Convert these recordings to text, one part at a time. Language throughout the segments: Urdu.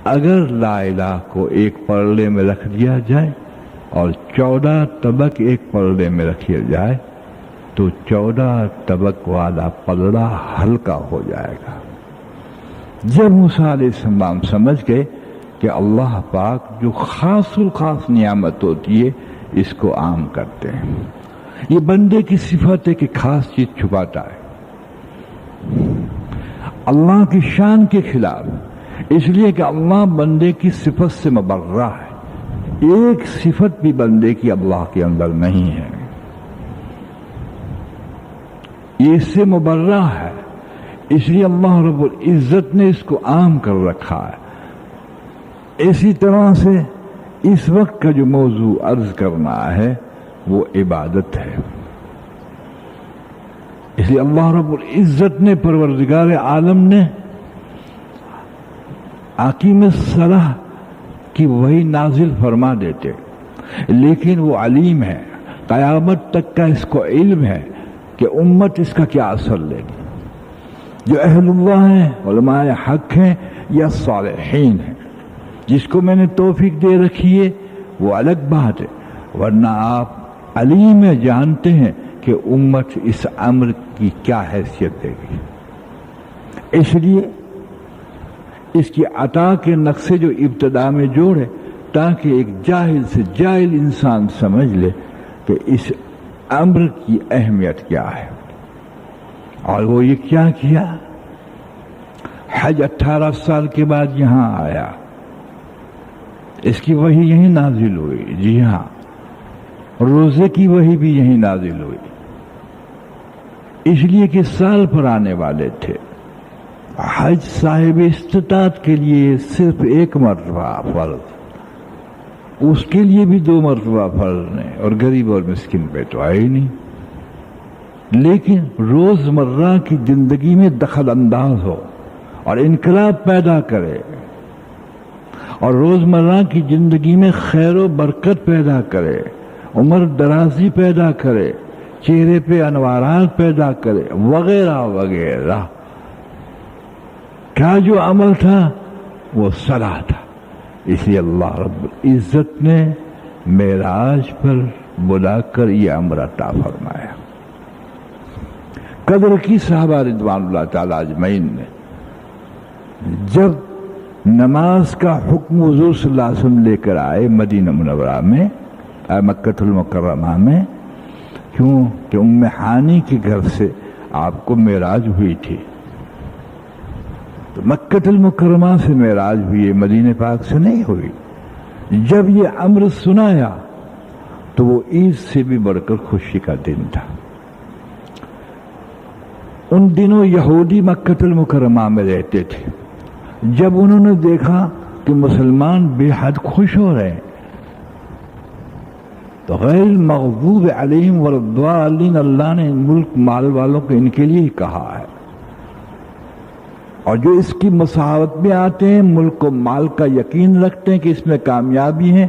اگر لا الہ کو ایک پلڑے میں رکھ دیا جائے اور 14 طبق ایک پلڑے میں رکھا جائے تو 14 طبق والا پلڑا ہلکا ہو جائے گا۔ جب موسیٰ علیہ السلام سمجھ گئے کہ اللہ پاک جو خاص الخاص نعمت ہوتی ہے اس کو عام کرتے ہیں، یہ بندے کی صفت ہے کہ خاص چیز چھپاتا ہے، اللہ کی شان کے خلاف، اس لیے کہ اللہ بندے کی صفت سے مبرہ ہے، ایک صفت بھی بندے کی اللہ کے اندر نہیں ہے، یہ اس سے مبرہ ہے، اس لیے اللہ رب العزت نے اس کو عام کر رکھا ہے۔ اسی طرح سے اس وقت کا جو موضوع عرض کرنا ہے وہ عبادت ہے، اس لیے اللہ رب العزت نے پروردگار عالم نے حکیم الصلاح کی وہی نازل فرما دیتے، لیکن وہ علیم ہے، قیامت تک کا اس کو علم ہے کہ امت اس کا کیا اثر لے گی، جو اہل اللہ ہیں، علماء حق ہیں یا صالحین ہیں، جس کو میں نے توفیق دے رکھی ہے وہ الگ بات ہے، ورنہ آپ علیم ہے، جانتے ہیں کہ امت اس امر کی کیا حیثیت دے گی۔ اس لیے اس کی عطا کے نقشے جو ابتدا میں جوڑے تاکہ ایک جاہل سے جاہل انسان سمجھ لے کہ اس امر کی اہمیت کیا ہے، اور وہ یہ کیا حج 18 سال کے بعد یہاں آیا، اس کی وحی یہیں نازل ہوئی، جی ہاں، روزے کی وحی بھی یہیں نازل ہوئی، اس لیے کہ سال پر آنے والے تھے۔ حج صاحب استطاعت کے لیے صرف 1 مرتبہ فرض، اس کے لیے بھی 2 مرتبہ فرض نہیں، اور غریب اور مسکین پہ تو آئے ہی نہیں، لیکن روزمرہ کی زندگی میں دخل انداز ہو اور انقلاب پیدا کرے، اور روزمرہ کی زندگی میں خیر و برکت پیدا کرے، عمر درازی پیدا کرے، چہرے پہ انوارات پیدا کرے، وغیرہ وغیرہ کیا جو عمل تھا وہ صلاح تھا۔ اس لیے اللہ رب العزت نے معراج پر بلا کر یہ امر عطا فرمایا۔ قدر کی صحابہ رضوان اللہ تعالی اجمعین نے جب نماز کا حکم حضور صلی اللہ علیہ وسلم لے کر آئے مدینہ منورہ میں، مکہ المکرمہ میں، کیوں کہ ام ہانی کے گھر سے آپ کو معراج ہوئی تھی، تو مکہ المکرمہ سے معراج ہوئی، مدینہ پاک سے نہیں ہوئی۔ جب یہ امر سنایا تو وہ عید سے بھی بڑھ کر خوشی کا دن تھا۔ ان دنوں یہودی مکہ المکرمہ میں رہتے تھے، جب انہوں نے دیکھا کہ مسلمان بے حد خوش ہو رہے ہیں تو غیر المغضوب علیہم ولا الضالین، اللہ نے ملک مال والوں کو ان کے لیے ہی کہا ہے، اور جو اس کی مساوات میں آتے ہیں، ملک و مال کا یقین رکھتے ہیں کہ اس میں کامیابی ہے،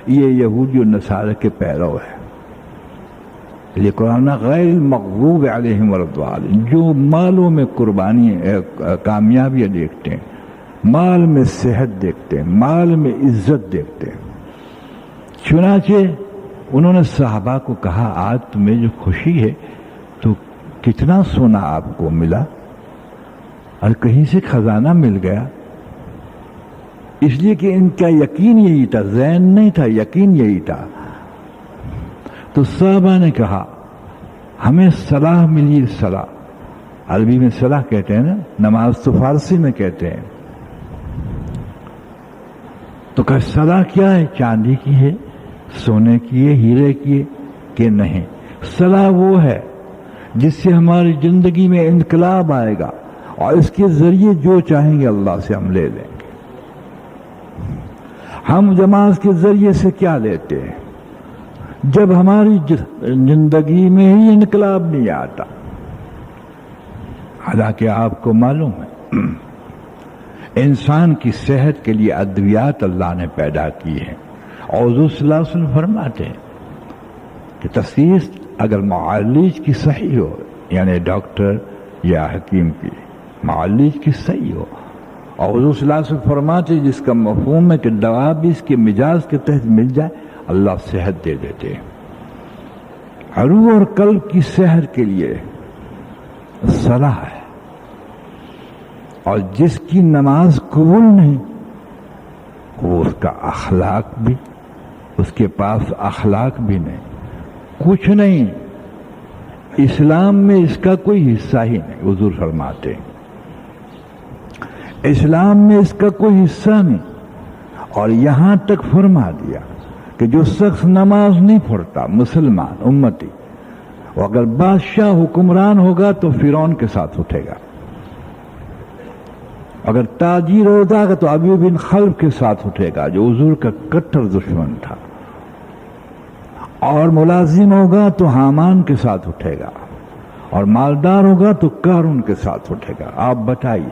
یہ یہودی و نصارہ کے پیرو ہے۔ یہ قرآن غیر المغضوب علیہم ولا الضالین، جو مالوں میں قربانی کامیابیاں دیکھتے ہیں، مال میں صحت دیکھتے ہیں، مال میں عزت دیکھتے ہیں۔ چنانچہ انہوں نے صحابہ کو کہا آج تمہیں جو خوشی ہے تو کتنا سونا آپ کو ملا، اور کہیں سے خزانہ مل گیا، اس لیے کہ ان کا یقین یہی تھا، ذہن نہیں تھا، یقین یہی تھا۔ تو صحابہ نے کہا ہمیں صلاح ملی، صلاح عربی میں صلاح کہتے ہیں نا، نماز تو فارسی میں کہتے ہیں، تو کہ صلاح کیا ہے؟ چاندی کی ہے، سونے کی ہے، ہیرے کی ہے کہ نہیں؟ صلاح وہ ہے جس سے ہماری زندگی میں انقلاب آئے گا، اور اس کے ذریعے جو چاہیں گے اللہ سے ہم لے لیں گے۔ ہم نماز کے ذریعے سے کیا لیتے ہیں؟ جب ہماری زندگی میں ہی انقلاب نہیں آتا، حالانکہ آپ کو معلوم ہے انسان کی صحت کے لیے ادویات اللہ نے پیدا کی ہے، اور حضور صلی اللہ علیہ وسلم فرماتے ہیں کہ تشخیص اگر معالج کی صحیح ہو، یعنی ڈاکٹر یا حکیم کی معالج کی صحیح ہو، اور حضور صلی اللہ علیہ وسلم فرماتے جس کا مفہوم ہے کہ دوا بھی اس کے مزاج کے تحت مل جائے اللہ صحت دے دیتے ہیں۔ روح اور قلب کی صحت کے لیے صلاح ہے، اور جس کی نماز قبول نہیں وہ اس کا اخلاق بھی، اس کے پاس اخلاق بھی نہیں، کچھ نہیں، اسلام میں اس کا کوئی حصہ ہی نہیں۔ حضور فرماتے ہیں اسلام میں اس کا کوئی حصہ نہیں، اور یہاں تک فرما دیا کہ جو شخص نماز نہیں پڑھتا مسلمان امتی، وہ اگر بادشاہ حکمران ہوگا تو فرعون کے ساتھ اٹھے گا، اگر تاجر ہوتا تو ابی بن خلف کے ساتھ اٹھے گا جو حضور کا کٹر دشمن تھا، اور ملازم ہوگا تو حامان کے ساتھ اٹھے گا، اور مالدار ہوگا تو قارون کے ساتھ اٹھے گا۔ آپ بتائیے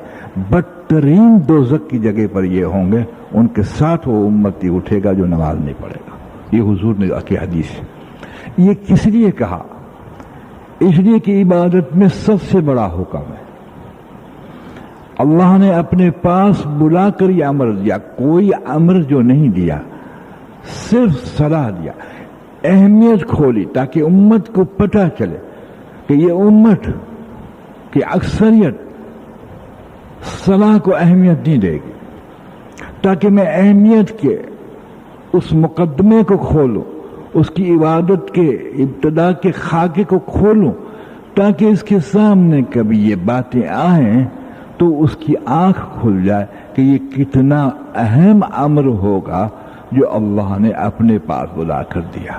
بدترین دوزخ کی جگہ پر یہ ہوں گے، ان کے ساتھ وہ امتی اٹھے گا جو نماز نہیں پڑھے گا۔ یہ حضور نے کی حدیث ہے۔ یہ کس لیے کہا؟ اس لیے کہ عبادت میں سب سے بڑا حکم ہے، اللہ نے اپنے پاس بلا کر یہ امر دیا، کوئی امر جو نہیں دیا، صرف صلاح دیا، اہمیت کھولی تاکہ امت کو پتہ چلے کہ یہ امت کی اکثریت صلاح کو اہمیت نہیں دے گی، تاکہ میں اہمیت کے اس مقدمے کو کھولوں، اس کی عبادت کے ابتدا کے خاکے کو کھولوں، تاکہ اس کے سامنے کبھی یہ باتیں آئیں تو اس کی آنکھ کھل جائے کہ یہ کتنا اہم امر ہوگا جو اللہ نے اپنے پاس بلا کر دیا۔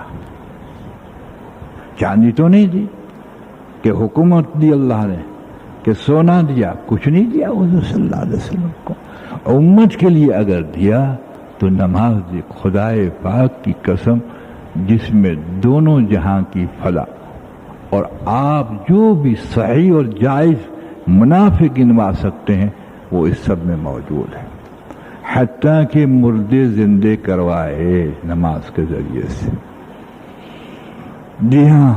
چاندی تو نہیں دی کہ حکومت دی اللہ نے، کہ سونا دیا، کچھ نہیں دیا حضور صلی اللہ علیہ وسلم کو۔ امت کے لیے اگر دیا تو نماز دی، خدائے پاک کی قسم جس میں دونوں جہاں کی فلاح، اور آپ جو بھی صحیح اور جائز منافع گنوا سکتے ہیں وہ اس سب میں موجود ہے، حتیٰ کہ مردے زندے کروائے نماز کے ذریعے سے۔ جی ہاں،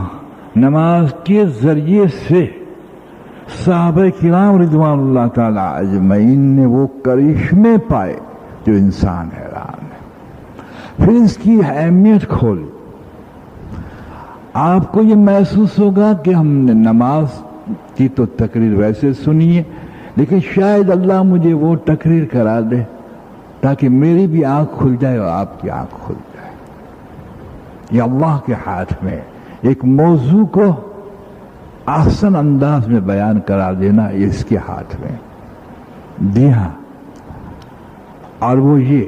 نماز کے ذریعے سے صحابہ کرام رضوان اللہ تعالی اجمعین نے وہ کرشمے پائے جو انسان حیران ہے۔ پھر اس کی اہمیت کھولی، آپ کو یہ محسوس ہوگا کہ ہم نے نماز کی تو تقریر ویسے سنی ہے، لیکن شاید اللہ مجھے وہ تقریر کرا دے تاکہ میری بھی آنکھ کھل جائے اور آپ کی آنکھ کھل جائے۔ یہ اللہ کے ہاتھ میں ایک موضوع کو احسن انداز میں بیان کرا دینا، یہ اس کے ہاتھ میں۔ جی ہاں، اور وہ یہ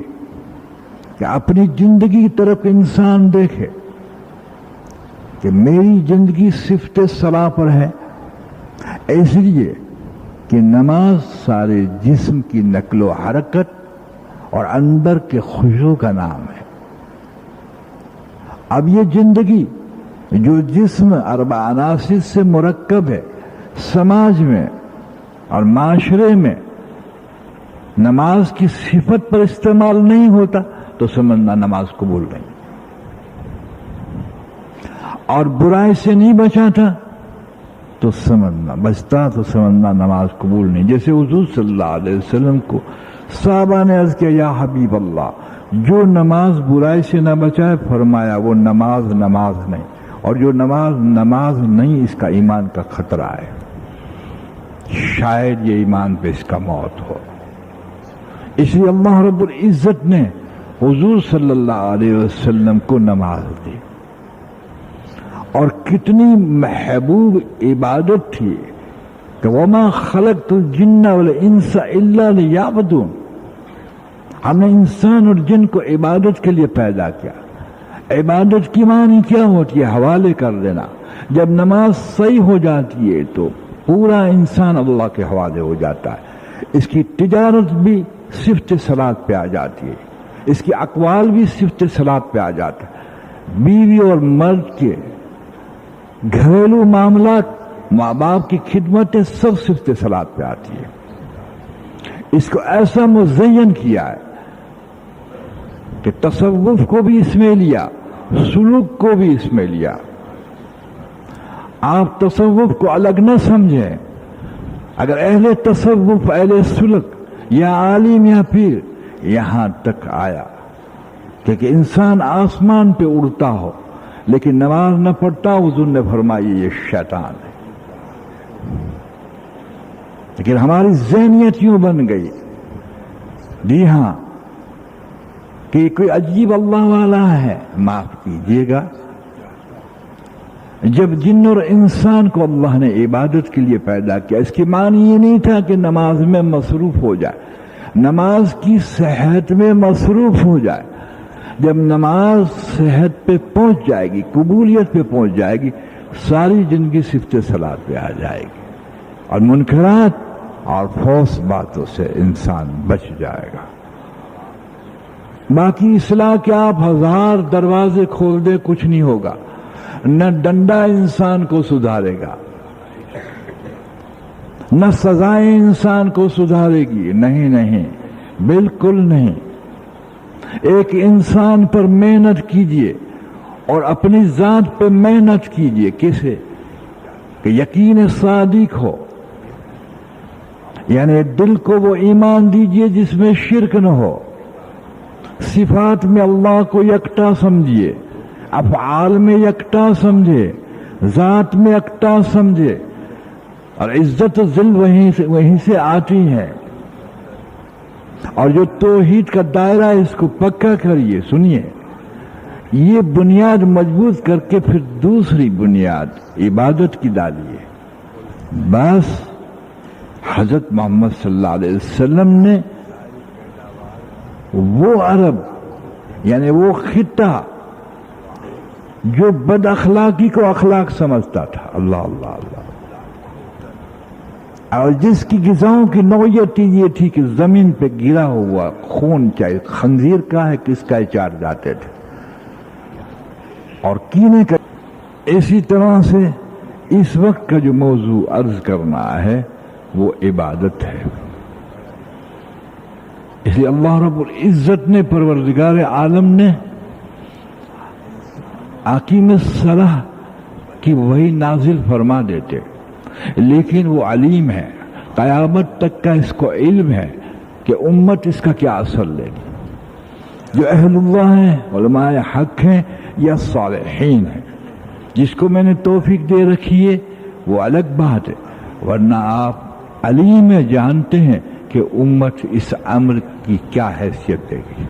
کہ اپنی زندگی کی طرف انسان دیکھے کہ میری زندگی صفت صلاح پر ہے، اس لیے کہ نماز سارے جسم کی نقل و حرکت اور اندر کے خشوع کا نام ہے۔ اب یہ زندگی جو جسم اربع عناصر سے مرکب ہے، سماج میں اور معاشرے میں نماز کی صفت پر استعمال نہیں ہوتا تو سمجھنا نماز قبول نہیں، اور برائی سے نہیں بچاتا تو سمجھنا بچتا تو سمجھنا نماز قبول نہیں۔ جیسے حضور صلی اللہ علیہ وسلم کو صحابہ نے عرض کیا، یا حبیب اللہ، جو نماز برائی سے نہ بچائے، فرمایا وہ نماز نہیں، اور جو نماز نہیں اس کا ایمان کا خطرہ ہے، شاید یہ ایمان پہ اس کا موت ہو۔ اس لیے اللہ رب العزت نے حضور صلی اللہ علیہ وسلم کو نماز دی، اور کتنی محبوب عبادت تھی کہ وَمَا خَلَقْتُ الْجِنَّ وَالْإِنسَ إِلَّا لِيَعْبُدُونِ، ہم نے انسان اور جن کو عبادت کے لیے پیدا کیا۔ عبادت کی معنی کیا ہوتی ہے؟ حوالے کر دینا۔ جب نماز صحیح ہو جاتی ہے تو پورا انسان اللہ کے حوالے ہو جاتا ہے، اس کی تجارت بھی صفت صلاۃ پہ آ جاتی ہے، اس کی اقوال بھی صفت صلاۃ پہ آ جاتا ہے، بیوی اور مرد کے گھریلو معاملات، ماں باپ کی خدمتیں سب صفت صلاۃ پہ آتی ہے۔ اس کو ایسا مزین کیا ہے کہ تصوف کو بھی اس میں لیا، سلوک کو بھی اس میں لیا۔ آپ تصوف کو الگ نہ سمجھیں، اگر اہل تصوف، اہل سلوک یا عالم یا پیر، یہاں تک آیا کہ انسان آسمان پہ اڑتا ہو لیکن نماز نہ پڑھتا، حضور نے فرمایا یہ شیطان ہے۔ لیکن ہماری ذہنیت یوں بن گئی، جی ہاں، کہ کوئی عجیب اللہ والا ہے۔ معاف کیجیے گا، جب جن اور انسان کو اللہ نے عبادت کے لیے پیدا کیا، اس کی معنی یہ نہیں تھا کہ نماز میں مصروف ہو جائے، نماز کی صحت میں مصروف ہو جائے۔ جب نماز صحت پہ پہنچ جائے گی، قبولیت پہ پہنچ جائے گی، ساری زندگی صفت صلاۃ پہ آ جائے گی اور منکرات اور فحش باتوں سے انسان بچ جائے گا۔ باقی اصلاح کے آپ 1000 دروازے کھول دے، کچھ نہیں ہوگا۔ نہ ڈنڈا انسان کو سدھارے گا، نہ سزائیں انسان کو سدھارے گی، نہیں، بالکل نہیں۔ ایک انسان پر محنت کیجئے اور اپنی ذات پہ محنت کیجئے، کیسے؟ کہ یقین صادق ہو، یعنی دل کو وہ ایمان دیجئے جس میں شرک نہ ہو، صفات میں اللہ کو یکتا سمجھیے، افعال میں یکتا سمجھے، ذات میں یکتا سمجھے، اور عزت و ذل وہیں سے آتی ہے۔ اور جو توحید کا دائرہ اس کو پکا کریے، سنیے، یہ بنیاد مضبوط کر کے پھر دوسری بنیاد عبادت کی ڈالیے۔ بس حضرت محمد صلی اللہ علیہ وسلم نے وہ عرب، یعنی وہ خطہ جو بد اخلاقی کو اخلاق سمجھتا تھا، اللہ اللہ اللہ، اور جس کی غذاؤں کی نوعیت یہ تھی کہ زمین پہ گرا ہوا خون، چاہے خنزیر کا ہے کس کا، چار جاتے تھے اور کینے کا۔ اسی طرح سے اس وقت کا جو موضوع عرض کرنا ہے وہ عبادت ہے۔ اس لیے اللہ رب العزت نے، پروردگار عالم نے اقیم الصلاۃ کی وہی نازل فرما دیتے، لیکن وہ علیم ہے، قیامت تک کا اس کو علم ہے کہ امت اس کا کیا اثر لے گی۔ جو اہل اللہ ہیں، علماء حق ہیں یا صالحین ہیں، جس کو میں نے توفیق دے رکھی ہے وہ الگ بات ہے، ورنہ آپ علیم جانتے ہیں کہ امت اس امر کی کیا حیثیت دے گی۔